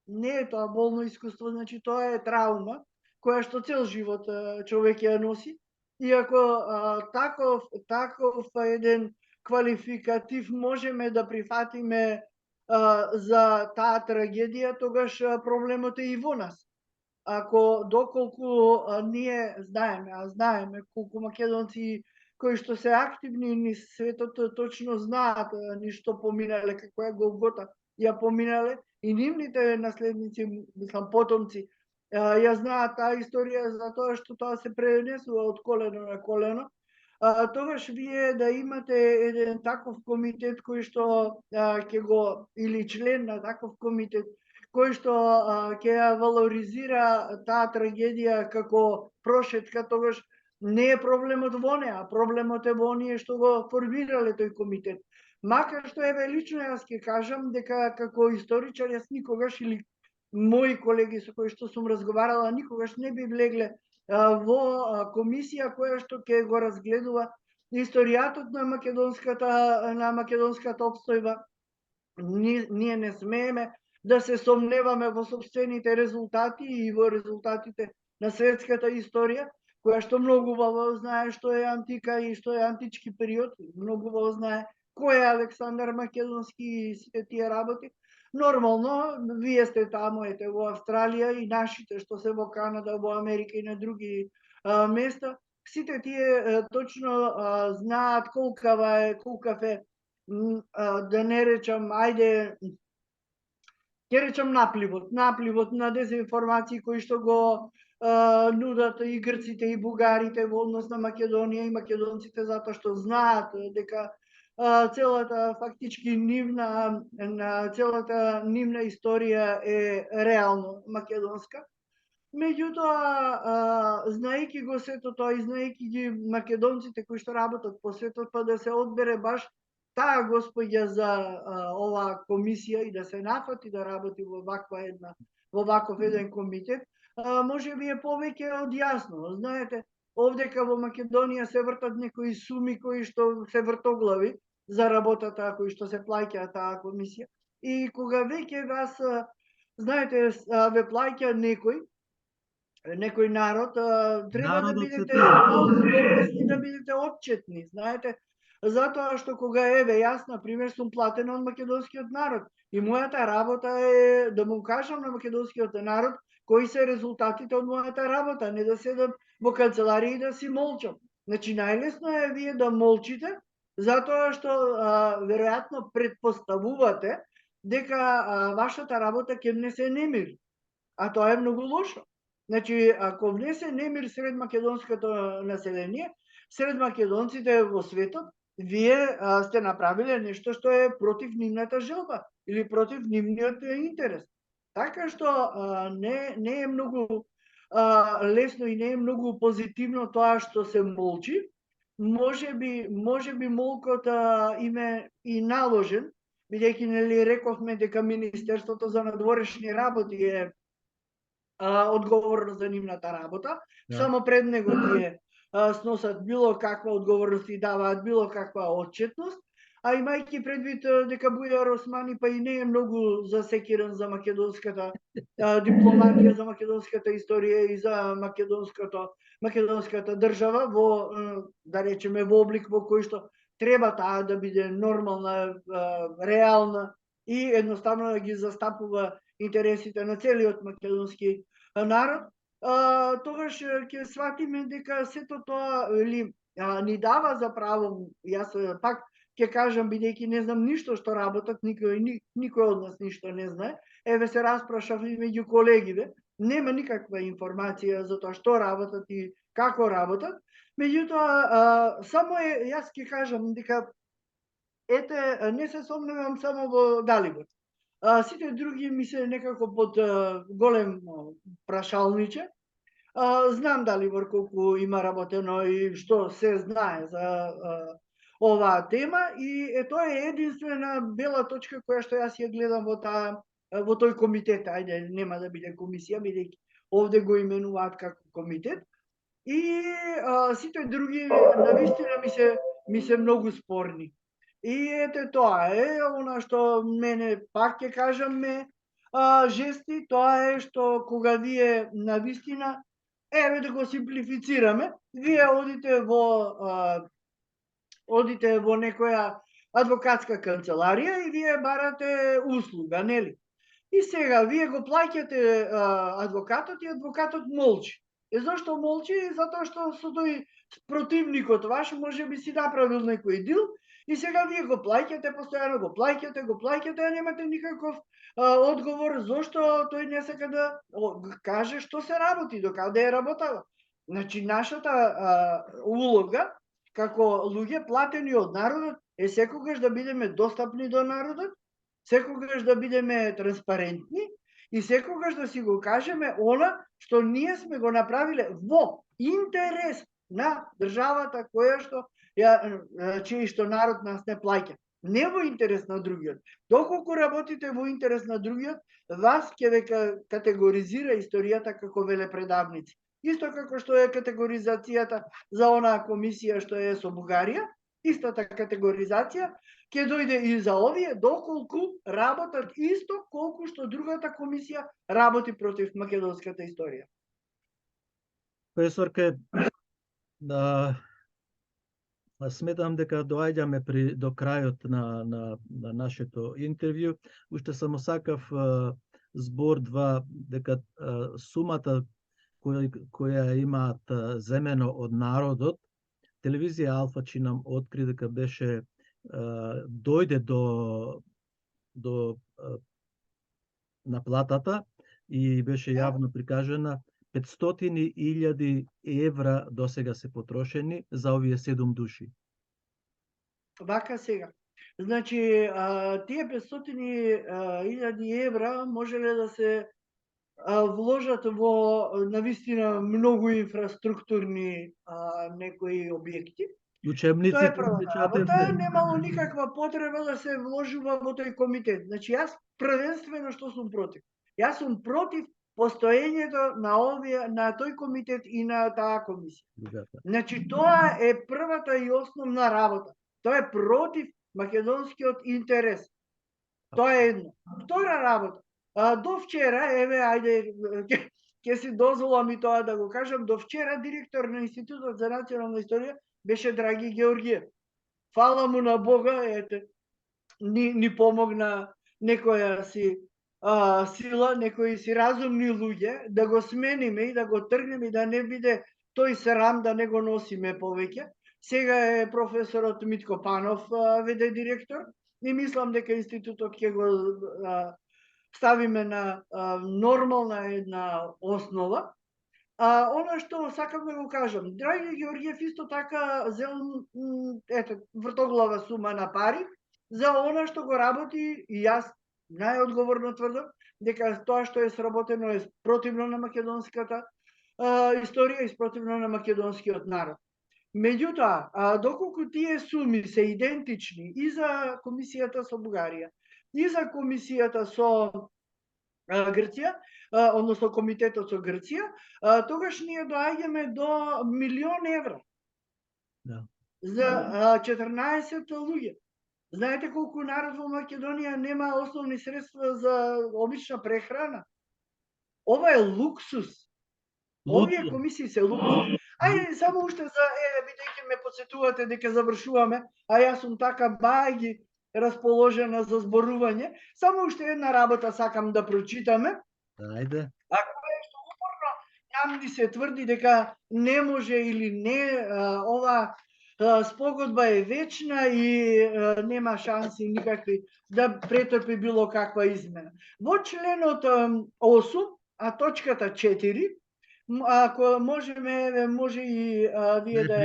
не е тоа болно искуство, значи тоа е траума која што цел живот човек ја носи. Иако таков еден квалификатив можеме да прифатиме за таа трагедија, тогаш проблемот е и во нас. Доколку ние знаеме колку македонци кои што се активни низ светот точно знаат ништо поминале, како ја Голгота ја поминале, и нивните наследници, мислам потомци, ја знаат таа историја затоа што тоа се пренесува од колено на колено. Тогаш вие да имате еден таков комитет кој што ќе го, или член на таков комитет кој што ќе ја валоризира таа трагедија како прошетка, тогаш Не е проблемот во неа, проблемот е во оние што го формирале тој комитет. Макар што еве лично јас ќе кажам дека како историчар јас никогаш или мои колеги со кои што сум разговарала никогаш не би влегле во комисија која што ќе го разгледува историјатот на македонската опстојба. Ние не смееме да се сомневаме во сопствените резултати и во резултатите на светската историја, која што многу убаво знае што е антика и што е антички период, многу убаво знае кој е Александар Македонски и сите тие работи. Нормално, вие сте таму, ете, во Австралија и нашите што се во Канада, во Америка и на други места, сите тие точно знаат колкав е, да не речам, ајде, ќе речам напливот на дезинформации кои што го нудат и грците и бугарите во однос на Македонија и македонците, затоа што знаат дека целата фактички целата нивна историја е реално македонска. Меѓутоа, знаејќи го сето тоа и знаејќи ги македонците кои што работат по светот, па да се одбере баш таа господја за оваа комисија и да се нафати да работи во ваков еден комитет, може би е повеќе од јасно. Знаете, овдека во Македонија се вртат некои суми кои што се вртоглави за работата кои што се плаќа таа комисија. И кога веќе вас, знаете, ве плаќа некој народ, треба да бидете доблесни, да бидете отчетни, знаете, затоа што кога еве јас на пример сум платена од македонскиот народ и мојата работа е да му кажам на македонскиот народ кои се резултатите од мојата работа, не да седам во канцеларија и да си молчам. Значи најлесно е вие да молчите затоа што веројатно претпоставувате дека вашата работа ќе внесе немир, а тоа е многу лошо. Значи, ако внесе немир сред македонското население, сред македонците во светот, вие сте направиле нешто што е против нивната желба или против нивниот интерес. Така што не е многу лесно и не е многу позитивно тоа што се молчи. Може би молкот им е и наложен, бидејќи нели рековме дека Министерството за надворешни работи е одговорност за нивната работа, само пред него тие сносат било каква одговорност и даваат било каква отчетност, а имајќи предвид дека Бујар Османи па и не е многу засекиран за македонската дипломатија, за македонската историја и за македонската држава во, да речеме, во облик во кој што треба таа да биде нормална, реална и едноставно да ги застапува интересите на целиот македонски народ, тогаш ќе сватиме дека сето тоа ни дава за право, јас пак ќе кажам, бидејќи не знам ништо што работат, никој од нас ништо не знае, еве се распрашав и меѓу колегите, нема никаква информација за тоа што работат и како работат, меѓутоа само јас ќе кажам дека ете, не се сомневам само во Далибор. Сите други ми се некако под голем прашалниче. Знам Далибор колку има работено и што се знае за оваа тема и тоа е единствена бела точка која што јас ја гледам во тој комитет. Ајде, нема да биде комисија, бидејќи овде го именуваат како комитет. И сите други навистина ми се многу спорни. И ете тоа е, она што мене пак ќе кажам ме жести, тоа е што кога вие навистина, еве да го симплифицираме, вие одите во некоја адвокатска канцеларија и вие барате услуга, нели? И сега вие го плаќате адвокатот и адвокатот молчи. И зашто молчи? Затоа што со тој противникот ваш можеби си направил некој дил и сега вие го плаќате, постојано го плаќате, а немате никаков одговор зошто тој не сака да каже што се работи, докаде е работава. Значи, нашата улога како луѓе платени од народот е секогаш да бидеме достапни до народот, секогаш да бидеме транспарентни и секогаш да си го кажеме она што ние сме го направиле во интерес на државата чиј што народ нас не плаќа. Не во интерес на другиот. Доколку работите во интерес на другиот, вас ќе ве категоризира историјата како велепредавници. Исто како што е категоризацијата за онаа комисија што е со Бугарија, истата категоризација ќе дојде и за овие, доколку работат исто колку што другата комисија работи против македонската историја. Професорке, сметам дека доаѓаме до крајот на нашето интервју. Уште само сакав збор-два дека сумата која имаат земено од народот, телевизија Алфа чи нам откри дека беше дојде до наплатата и беше јавно прикажана 500.000 евра досега се потрошени за овие 7 души. Вака сега. Значи, тие 500.000 евра можеле да се вложат во навистина многу инфраструктурни некои објекти. Учебници, Тоа е првата работа, немало никаква потреба да се вложува во тој комитет. Значи, јас првенствено што сум против. Јас сум против постоењето на тој комитет и на таа комисија. Значи, тоа е првата и основна работа. Тоа е против македонскиот интерес. Тоа е едно. Втора работа. До вчера, еве, ајде, ќе си дозволам и тоа да го кажам, до вчера директор на Институтот за национална историја беше Драги Георгиев. Фала му на Бога, ете, ни помогна некоја си сила, некои си разумни луѓе, да го смениме и да го тргнеме и да не биде тој срам да не го носиме повеќе. Сега е професорот Митко Панов веде директор и мислам дека институтот ќе го ставиме на нормална една основа. Она што сакам да го кажам, Драги Георгиев исто така зел вртоглава сума на пари за она што го работи и јас најодговорно тврдам дека тоа што е сработено е противно на македонската историја и противно на македонскиот народ. Меѓутоа, доколку тие суми се идентични и за комисијата со Бугарија, и за комисијата со Грција, односно комитетот со Грција, тогаш ние доаѓаме до 1.000.000 евра. Да. За 14 луѓе. Знаете колку народ во Македонија нема основни средства за обична прехрана? Ова е луксус. Овие комисии се луксус. Ајде само уште за бидејќи ме потсетувате дека завршуваме, а јас сум така бајги расположена за зборување, само уште една работа сакам да прочитаме. Ајде. А која што упорно нам ни се тврди дека не може или не, ова спогодба е вечна и нема шанси никакви да претрпи било каква измена. Во членот 8, точката 4, ако можеме, може и вие да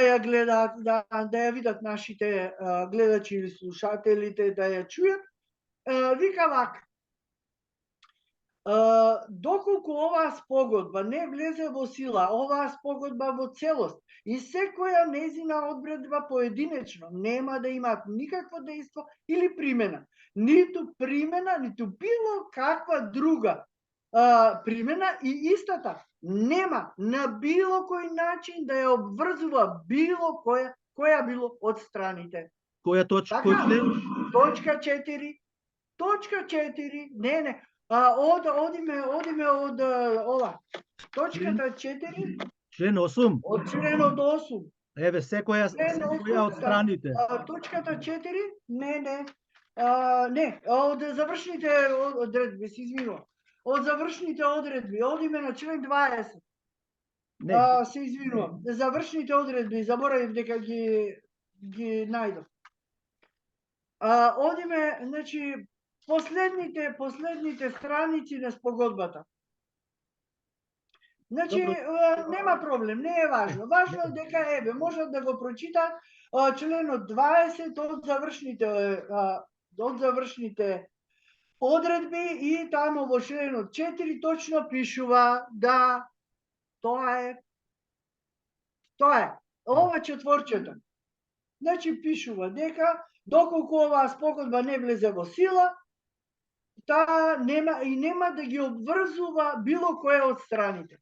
ја гледаат, да ја видат нашите гледачи или слушателите, да ја чујат, вика вака. Доколку оваа спогодба не влезе во сила, оваа спогодба во целост и секоја нејзина одредба поединечно нема да имаат никакво дејство или примена. Ниту примена, ниту било каква друга примена и истата нема на било кој начин да ја обврзува било која било од страните. Која точка? Точка 4. Точка 4. Не. Одиме од ова. Точката 4. Член 8. Од членот 8. Еве, секоја од страните. Точката 4. Не. Од завршните одредби, се извинувам. Од завршните одредби, одиме на член 20. Се извинувам. Завршните одредби, заборавив дека ги најдов. Одиме, значи, последните страници на спогодбата. Значи, нема проблем, не е важно. Важно е дека, можат да го прочитаат членот 20 од завршните одредби и тамо во членот 4 точно пишува да тоа е Тоа е. Ова четворчето. Значи пишува дека доколку оваа спогодба не влезе во сила, таа нема да ги обврзува било која од страните.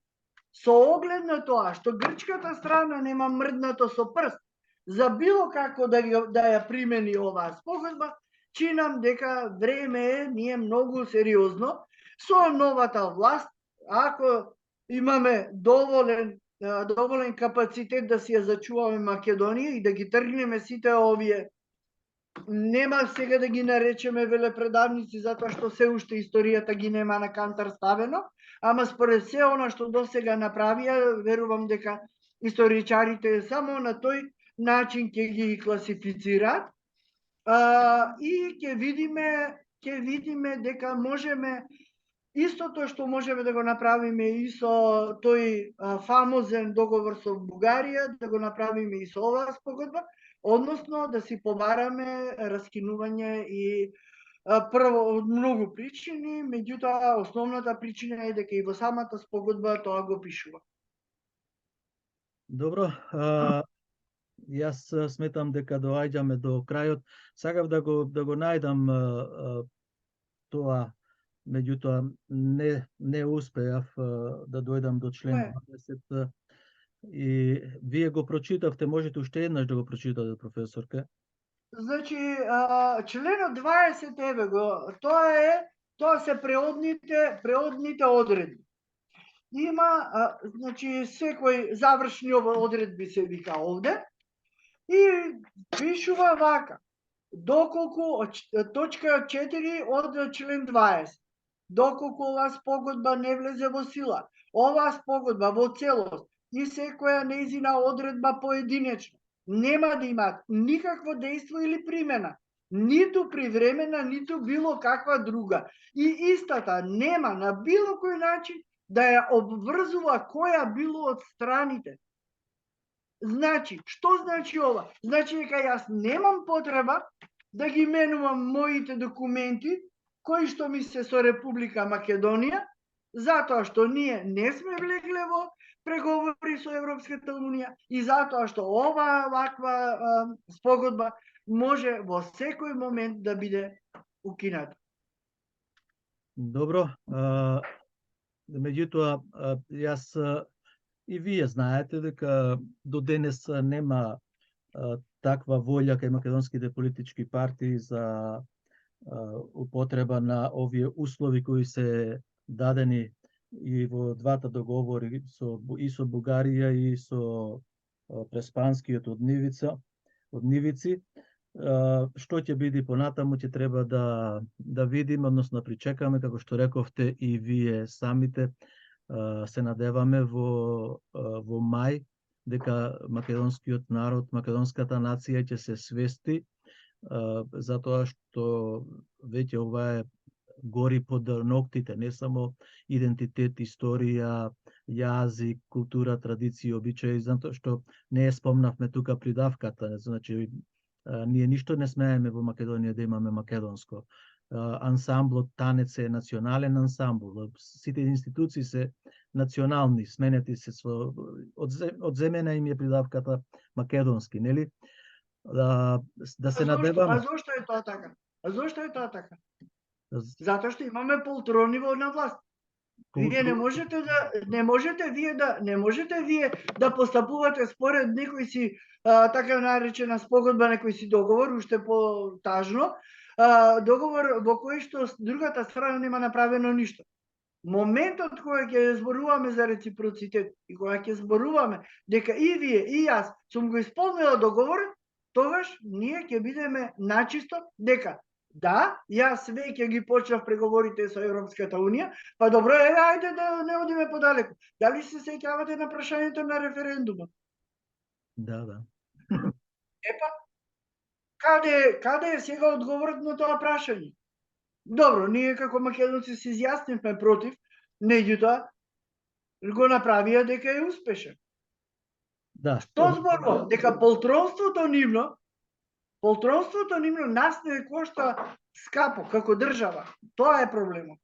Со оглед на тоа што грчката страна нема мрднато со прст за било како да ја примени оваа спогодба, чинам дека време е ние многу сериозно со новата власт, ако имаме доволен капацитет да си ја зачуваме Македонија и да ги тргнеме сите овие, нема сега да ги наречеме велепредавници затоа што се уште историјата ги нема на кантар ставено, ама според се она што досега направија, верувам дека историчарите само на тој начин ќе ги класифицираат и ќе видиме дека можеме истото што можеме да го направиме и со тој фамозен договор со Бугарија, да го направиме и со оваа спогодба, односно да си побараме раскинување и прво од многу причини, меѓутоа основната причина е дека и во самата спогодба тоа го пишува. Добро, јас сметам дека доаѓаме до крајот. Сакав да го најдам тоа, меѓутоа не успеав да дојдам до член 20. И вие го прочитавте, можете уште еднаш да го прочитате, професорке. Значи, членот 20 еве го, тоа се преодните одредби. Има, значи, секој завршни одредби се вика овде и пишува вака. Доколку, точка 4 од член 20, доколку оваа спогодба не влезе во сила, оваа спогодба во целост и секоја нејзина одредба поединечно нема да имаат никакво дејство или примена, ниту привремена, ниту било каква друга. И истата нема на било кој начин да ја обврзува која било од страните. Значи, што значи ова? Значи дека јас немам потреба да ги менувам моите документи кои што ми се со Република Македонија, затоа што ние не сме влегле во преговори со Европската Унија и затоа што оваа ваква спогодба може во секој момент да биде укината. Добро, меѓутоа јас и вие знаете дека до денес нема таква волја кај македонските политички партии за употреба на овие услови кои се дадени и во двата договори и со Бугарија и со Преспанскиот од Нивици. Што ќе биде понатаму ќе треба да видиме, односно причекаме, како што рековте и вие самите, се надеваме во мај дека македонскиот народ, македонската нација ќе се свести, затоа што веќе ова е гори под ноктите, не само идентитет, историја, јазик, култура, традиција, обичаи, затоа што не ја спомнавме тука придавката, значи ние ништо не смееме во Македонија да имаме македонско. Ансамблот танец е национален ансамбл, сите институции се национални, сменети се со одземена им е придавката македонски, нели? Да се надеваме. А зошто е тоа така? Затоа што имаме полтрони на власт. Вие не можете вие да постапувате според некој си така наречена спогодба, некој си договор, уште по-тажно, договор во кој што другата страна нема направено ништо. Моментот кога ќе зборуваме за реципроцитет и кога ќе зборуваме дека и вие и јас сум го исполнила договорот, тогаш ние ќе бидеме начисто дека да, јас веќе ги почнав преговорите со Европската Унија, па добро е, ајде да не одиме подалеку. Дали се сеќавате на прашањето на референдумот? Да. Епа, каде е сега одговорот на тоа прашање? Добро, ние како македонци се изјаснивме против, меѓутоа го направија дека е успешен. Да. Што зборува? Дека полтронството нивно нас не кошта скапо како држава. Тоа е проблемот.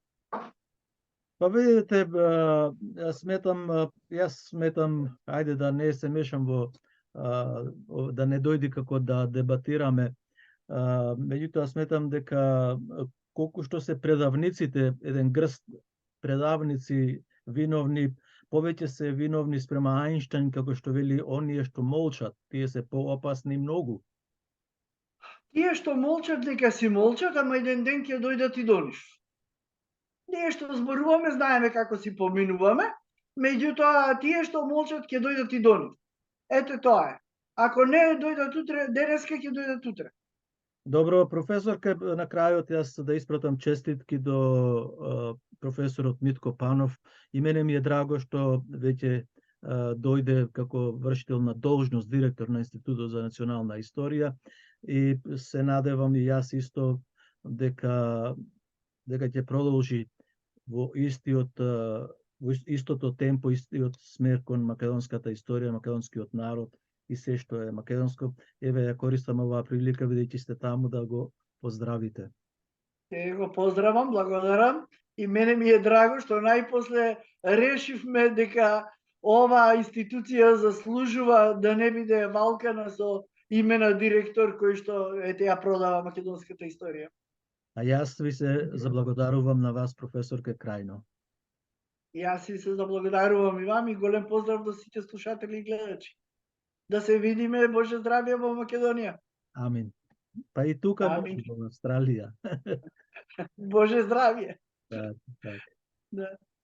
Па видите, јас сметам, ајде да не се мешам да не дојди како да дебатираме. Меѓутоа сметам дека колку што се предавниците, еден грст предавници виновни, повеќе се виновни спрема Ајнштајн, како што вели, оние што молчат, тие се поопасни многу. Тие што молчат, нека си молчат, ама еден ден ќе дојдат и до нив. Ние што зборуваме, знаеме како си поминуваме, меѓутоа тие што молчат ќе дојдат и до нив. Ете тоа е. Ако не дојдат утре, денеска ќе дојдат утре. Добро, професорка, на крајот јас да испратам честитки до професорот Митко Панов. И мене ми е драго што веќе дојде како вршител на должност директор на Институтот за национална историја и се надевам и јас исто дека ќе продолжи во истото темпо, истиот смер кон македонската историја, македонскиот народ и се што е македонско. Еве ја користам оваа прилика бидејќи сте таму да го поздравите. Го поздравам, благодарам и мене ми е драго што најпосле решивме дека оваа институција заслужува да не биде валкана со име на директор кој што ете ја продава македонската историја. А јас ви се заблагодарувам на вас, професорке, крајно. Јас и се заблагодарувам и вам и голем поздрав до сите слушатели и гледачи. Да се видиме, Боже здравје во Македонија. Амин. Па и тука може во Австралија. Боже здравје. Так, так. Да.